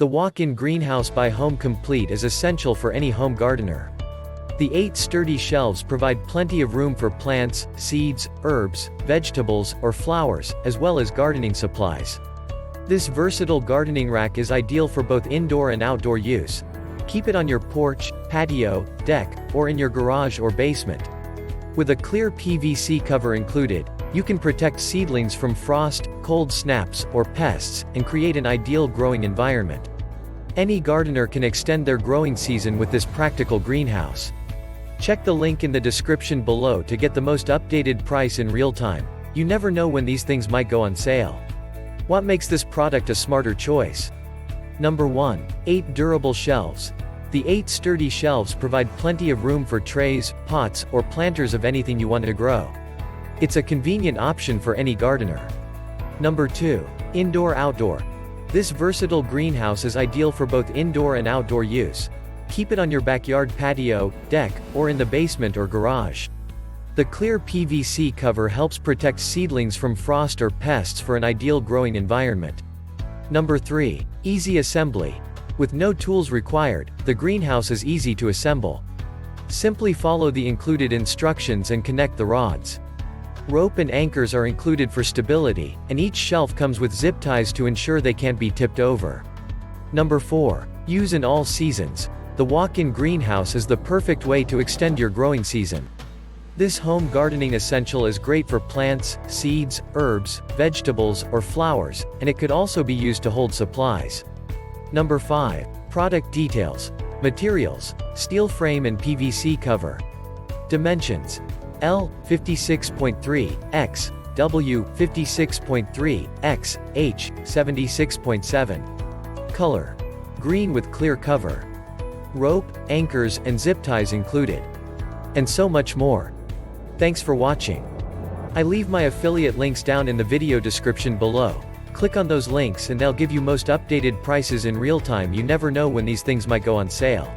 The walk-in greenhouse by Home Complete is essential for any home gardener. The 8 sturdy shelves provide plenty of room for plants, seeds, herbs, vegetables, or flowers, as well as gardening supplies. This versatile gardening rack is ideal for both indoor and outdoor use. Keep it on your porch, patio, deck, or in your garage or basement. With a clear PVC cover included, you can protect seedlings from frost, cold snaps, or pests, and create an ideal growing environment. Any gardener can extend their growing season with this practical greenhouse. Check the link in the description below to get the most updated price in real time. You never know when these things might go on sale. What makes this product a smarter choice? Number 1. 8 durable shelves. The 8 sturdy shelves provide plenty of room for trays, pots, or planters of anything you want to grow. It's a convenient option for any gardener. Number 2. Indoor-outdoor. This versatile greenhouse is ideal for both indoor and outdoor use. Keep it on your backyard patio, deck, or in the basement or garage. The clear PVC cover helps protect seedlings from frost or pests for an ideal growing environment. Number 3. Easy assembly. With no tools required, the greenhouse is easy to assemble. Simply follow the included instructions and connect the rods. Rope and anchors are included for stability, and each shelf comes with zip ties to ensure they can't be tipped over. Number 4. Use in all seasons. The walk-in greenhouse is the perfect way to extend your growing season. This home gardening essential is great for plants, seeds, herbs, vegetables, or flowers, and it could also be used to hold supplies. Number 5. Product details. Materials: steel frame and PVC cover. Dimensions: L 56.3 x W 56.3 x H 76.7. Color: green with clear cover. Rope, anchors, and zip ties included. And so much more. Thanks for watching. I leave my affiliate links down in the video description below. Click on those links and they'll give you most updated prices in real time. You never know when these things might go on sale.